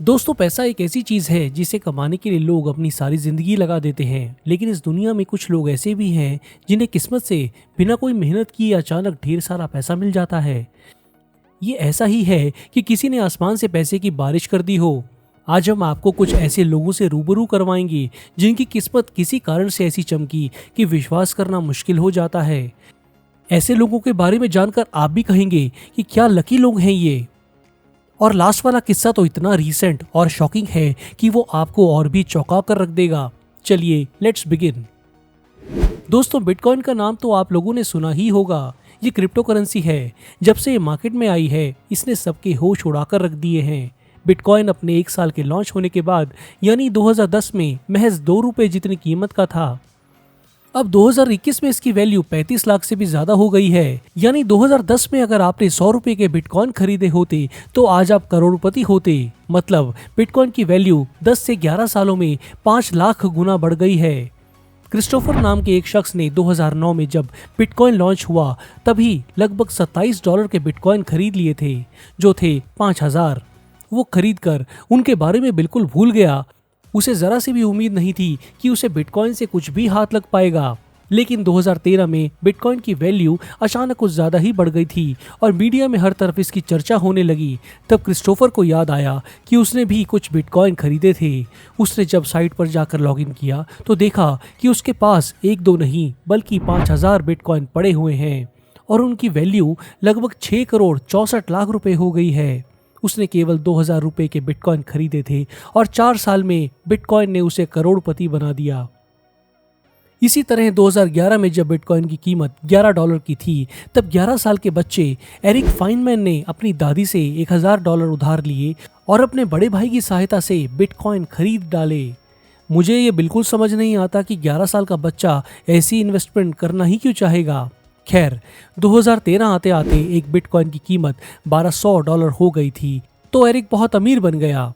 दोस्तों, पैसा एक ऐसी चीज है जिसे कमाने के लिए लोग अपनी सारी जिंदगी लगा देते हैं। लेकिन इस दुनिया में कुछ लोग ऐसे भी हैं जिन्हें किस्मत से बिना कोई मेहनत किए अचानक ढेर सारा पैसा मिल जाता है। ये ऐसा ही है कि किसी ने आसमान से पैसे की बारिश कर दी हो। आज हम आपको कुछ ऐसे लोगों से रूबरू करवाएंगे जिनकी किस्मत किसी कारण से ऐसी चमकी कि विश्वास करना मुश्किल हो जाता है। ऐसे लोगों के बारे में जानकर आप भी कहेंगे कि क्या लकी लोग हैं ये। और लास्ट वाला किस्सा तो इतना रीसेंट और शॉकिंग है कि वो आपको और भी चौंका कर रख देगा। चलिए लेट्स बिगिन। दोस्तों, बिटकॉइन का नाम तो आप लोगों ने सुना ही होगा। ये क्रिप्टो करेंसी है। जब से ये मार्केट में आई है इसने सबके होश उड़ा कर रख दिए हैं। बिटकॉइन अपने 1 साल के लॉन्च होने के बाद यानी 2010 में महज 2 रुपए जितनी कीमत का था। अब 2021 में इसकी वैल्यू 35 लाख से भी ज्यादा हो गई है। यानी 2010 में अगर आपने 100 रुपए के बिटकॉइन खरीदे होते तो आज आप करोड़पति होते। मतलब बिटकॉइन की वैल्यू 10 से 11 सालों में 5 लाख गुना बढ़ गई है। क्रिस्टोफर नाम के एक शख्स ने 2009 में जब बिटकॉइन लॉन्च हुआ तभी लगभग $27 के बिटकॉइन खरीद लिए थे, जो थे 5000। वो खरीद कर उनके बारे में बिल्कुल भूल गया। उसे जरा सी भी उम्मीद नहीं थी कि उसे बिटकॉइन से कुछ भी हाथ लग पाएगा। लेकिन 2013 में बिटकॉइन की वैल्यू अचानक कुछ ज्यादा ही बढ़ गई थी और मीडिया में हर तरफ इसकी चर्चा होने लगी। तब क्रिस्टोफर को याद आया कि उसने भी कुछ बिटकॉइन खरीदे थे। उसने जब साइट पर जाकर लॉगिन किया तो देखा कि उसके पास 1-2 नहीं बल्कि 5000 बिटकॉइन पड़े हुए हैं और उनकी वैल्यू लगभग 6 करोड़ 64 लाख रुपए हो गई है। उसने केवल 2000 रुपए के बिटकॉइन खरीदे थे और 4 साल में बिटकॉइन ने उसे करोड़पति बना दिया। इसी तरह 2011 में जब बिटकॉइन की कीमत $11 की थी तब 11 साल के बच्चे एरिक फाइनमैन ने अपनी दादी से $1000 उधार लिए और अपने बड़े भाई की सहायता से बिटकॉइन खरीद डाले। मुझे ये बिल्कुल समझ नहीं आता कि 11 साल का बच्चा ऐसी इन्वेस्टमेंट करना ही क्यों चाहेगा। खैर, 2013 आते आते एक बिटकॉइन की कीमत $1200 हो गई थी तो एरिक बहुत अमीर बन गया।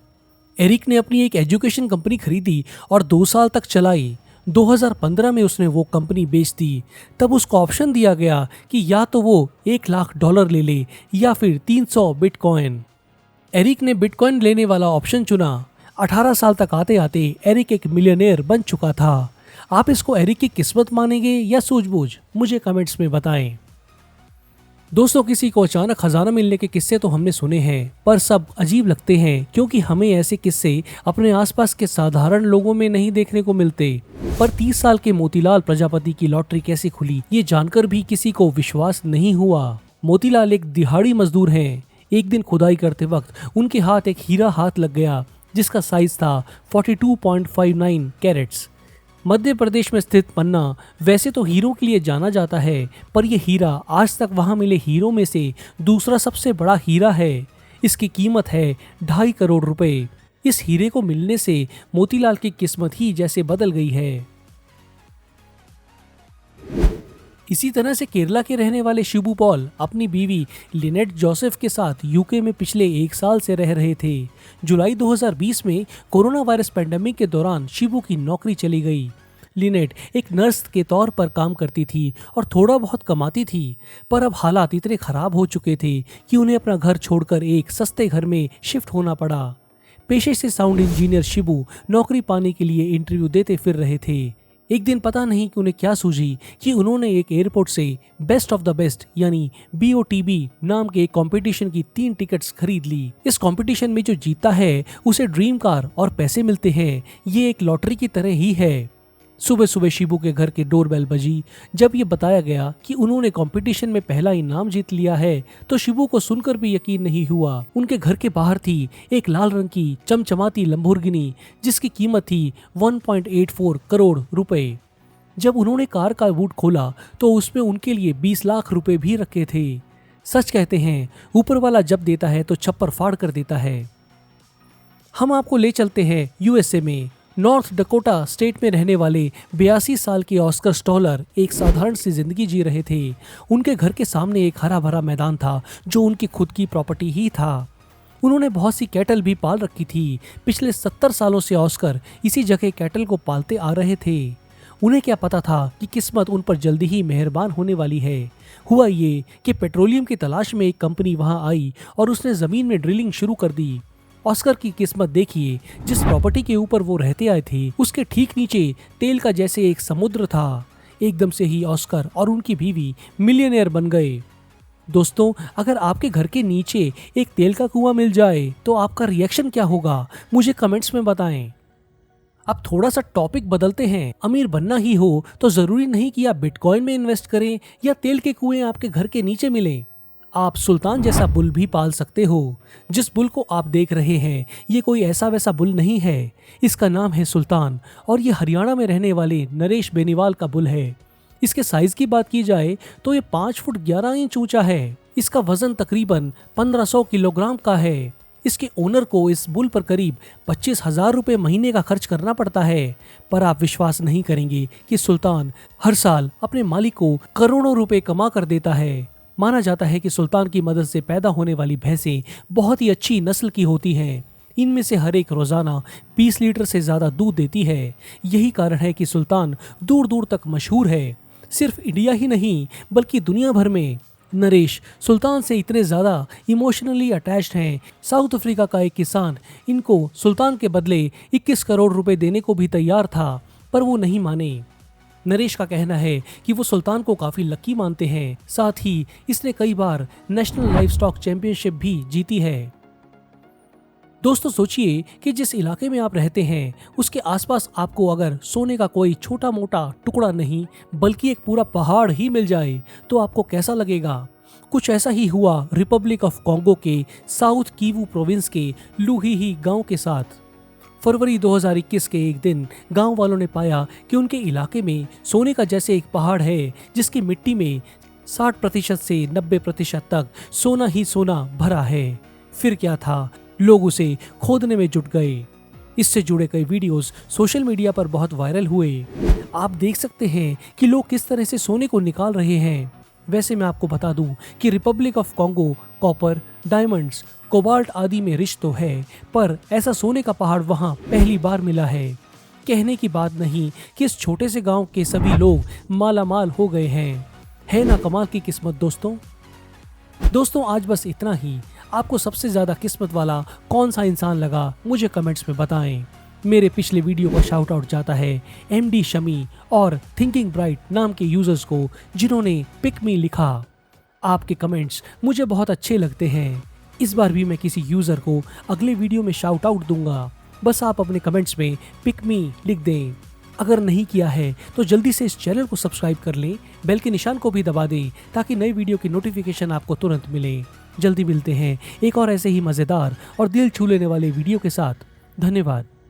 एरिक ने अपनी एक एजुकेशन कंपनी खरीदी और 2 साल तक चलाई। 2015 में उसने वो कंपनी बेच दी। तब उसको ऑप्शन दिया गया कि या तो वो $1,00,000 ले ले या फिर 300 बिटकॉइन। एरिक ने बिटकॉइन लेने वाला ऑप्शन चुना। 18 साल तक आते आते एरिक एक मिलियनेयर बन चुका था। आप इसको एरिक की किस्मत मानेंगे या सूझबूझ, मुझे कमेंट्स में बताएं। दोस्तों, किसी को अचानक खजाना मिलने के किस्से तो हमने सुने हैं, पर सब अजीब लगते हैं क्योंकि हमें ऐसे किस्से अपने आसपास के साधारण लोगों में नहीं देखने को मिलते। पर 30 साल के मोतीलाल प्रजापति की लॉटरी कैसे खुली ये जानकर भी किसी को विश्वास नहीं हुआ। मोतीलाल एक दिहाड़ी मजदूर हैं। एक दिन खुदाई करते वक्त उनके हाथ एक हीरा हाथ लग गया जिसका साइज था 42.59 कैरेट्स। मध्य प्रदेश में स्थित पन्ना वैसे तो हीरो के लिए जाना जाता है, पर यह हीरा आज तक वहां मिले हीरो में से दूसरा सबसे बड़ा हीरा है। इसकी कीमत है 2.5 करोड़ रुपए। इस हीरे को मिलने से मोतीलाल की किस्मत ही जैसे बदल गई है। इसी तरह से केरला के रहने वाले शिबू पॉल अपनी बीवी लिनेट जोसेफ के साथ यूके में पिछले 1 साल से रह रहे थे। जुलाई 2020 में कोरोना वायरस पैंडेमिक के दौरान शिबू की नौकरी चली गई। लिनेट एक नर्स के तौर पर काम करती थी और थोड़ा बहुत कमाती थी, पर अब हालात इतने खराब हो चुके थे कि उन्हें अपना घर छोड़कर एक सस्ते घर में शिफ्ट होना पड़ा। पेशे से साउंड इंजीनियर शिबू नौकरी पाने के लिए इंटरव्यू देते फिर रहे थे। एक दिन पता नहीं कि उन्हें क्या सूझी कि उन्होंने एक एयरपोर्ट से बेस्ट ऑफ द बेस्ट यानी BOTB नाम के एक कंपटीशन की 3 टिकट्स खरीद ली। इस कंपटीशन में जो जीतता है उसे ड्रीम कार और पैसे मिलते हैं। ये एक लॉटरी की तरह ही है। सुबह सुबह शिबू के घर की डोरबेल बजी। जब ये बताया गया कि उन्होंने कंपटीशन में पहला इनाम जीत लिया है तो शिबू को सुनकर भी यकीन नहीं हुआ। उनके घर के बाहर थी एक लाल रंग की चमचमाती लंबोर्गिनी जिसकी कीमत थी 1.84 करोड़ रुपए। जब उन्होंने कार का बूट खोला तो उसमें उनके लिए 20 लाख रुपए भी रखे थे। सच कहते हैं, ऊपर वाला जब देता है तो छप्पर फाड़ कर देता है। हम आपको ले चलते हैं USA में। नॉर्थ डकोटा स्टेट में रहने वाले 82 साल के ऑस्कर स्टॉलर एक साधारण सी जिंदगी जी रहे थे। उनके घर के सामने एक हरा भरा मैदान था जो उनकी खुद की प्रॉपर्टी ही था। उन्होंने बहुत सी कैटल भी पाल रखी थी। पिछले 70 सालों से ऑस्कर इसी जगह कैटल को पालते आ रहे थे। उन्हें क्या पता था कि किस्मत उन पर जल्दी ही मेहरबान होने वाली है। हुआ ये कि पेट्रोलियम की तलाश में एक कंपनी वहां आई और उसने जमीन में ड्रिलिंग शुरू कर दी। ऑस्कर की किस्मत देखिए, जिस प्रॉपर्टी के ऊपर वो रहते आए थे उसके ठीक नीचे तेल का जैसे एक समुद्र था। एकदम से ही ऑस्कर और उनकी बीवी मिलियनेयर बन गए। दोस्तों, अगर आपके घर के नीचे एक तेल का कुआं मिल जाए तो आपका रिएक्शन क्या होगा, मुझे कमेंट्स में बताएं। अब थोड़ा सा टॉपिक बदलते हैं। अमीर बनना ही हो तो जरूरी नहीं कि आप बिटकॉइन में इन्वेस्ट करें या तेल के कुएं आपके घर के नीचे मिलें। आप सुल्तान जैसा बुल भी पाल सकते हो। जिस बुल को आप देख रहे हैं ये कोई ऐसा वैसा बुल नहीं है। इसका नाम है सुल्तान और ये हरियाणा में रहने वाले नरेश बेनीवाल का बुल है। इसके साइज की बात की जाए तो ये 5 फुट 11 इंच ऊंचा है। इसका वजन तकरीबन 1500 किलोग्राम का है। इसके ओनर को इस बुल पर करीब 25,000 रुपए महीने का खर्च करना पड़ता है। पर आप विश्वास नहीं करेंगे कि सुल्तान हर साल अपने मालिक को करोड़ों रुपए कमा कर देता है। माना जाता है कि सुल्तान की मदद से पैदा होने वाली भैंसें बहुत ही अच्छी नस्ल की होती हैं। इनमें से हर एक रोजाना 20 लीटर से ज्यादा दूध देती है। यही कारण है कि सुल्तान दूर दूर तक मशहूर है। सिर्फ इंडिया ही नहीं बल्कि दुनिया भर में नरेश सुल्तान से इतने ज़्यादा इमोशनली अटैच्ड हैं। साउथ अफ्रीका का एक किसान इनको सुल्तान के बदले 21 करोड़ रुपए देने को भी तैयार था, पर वो नहीं माने। नरेश का कहना है कि वो सुल्तान को काफ़ी लकी मानते हैं। साथ ही इसने कई बार नेशनल लाइव स्टॉक चैंपियनशिप भी जीती है। दोस्तों, सोचिए कि जिस इलाके में आप रहते हैं उसके आसपास आपको अगर सोने का कोई छोटा मोटा टुकड़ा नहीं बल्कि एक पूरा पहाड़ ही मिल जाए तो आपको कैसा लगेगा। कुछ ऐसा ही हुआ रिपब्लिक ऑफ कॉन्गो के साउथ कीवू प्रोविंस के लूहिही गांव के साथ। फरवरी 2021 के एक दिन गांव वालों ने पाया कि उनके इलाके में सोने का जैसे एक पहाड़ है जिसकी मिट्टी में 60% से 90% तक सोना ही सोना भरा है। फिर क्या था, लोग उसे खोदने में जुट गए। इससे जुड़े कई वीडियोस सोशल मीडिया पर बहुत वायरल हुए। आप देख सकते हैं कि लोग किस तरह से सोने को निकाल रहे हैं। वैसे मैं आपको बता दूं कि Republic of Congo copper, diamonds, cobalt आदि में रिच तो है, पर ऐसा सोने का पहाड़ वहां पहली बार मिला है। कहने की बात नहीं कि इस छोटे से गांव के सभी लोग मालामाल हो गए हैं। है ना कमाल की किस्मत दोस्तों, आज बस इतना ही। आपको सबसे ज्यादा किस्मत वाला कौन सा इंसान लगा, मुझे कमेंट्स में बताएं। मेरे पिछले वीडियो का शाउट आउट जाता है MD शमी और थिंकिंग ब्राइट नाम के यूजर्स को, जिन्होंने पिक मी लिखा। आपके कमेंट्स मुझे बहुत अच्छे लगते हैं। इस बार भी मैं किसी यूजर को अगले वीडियो में शाउट आउट दूंगा। बस आप अपने कमेंट्स में पिक मी लिख दें। अगर नहीं किया है तो जल्दी से इस चैनल को सब्सक्राइब कर लें, बेल के निशान को भी दबा दें ताकि नई वीडियो की नोटिफिकेशन आपको तुरंत मिले। जल्दी मिलते हैं एक और ऐसे ही मज़ेदार और दिल छू लेने वाले वीडियो के साथ। धन्यवाद।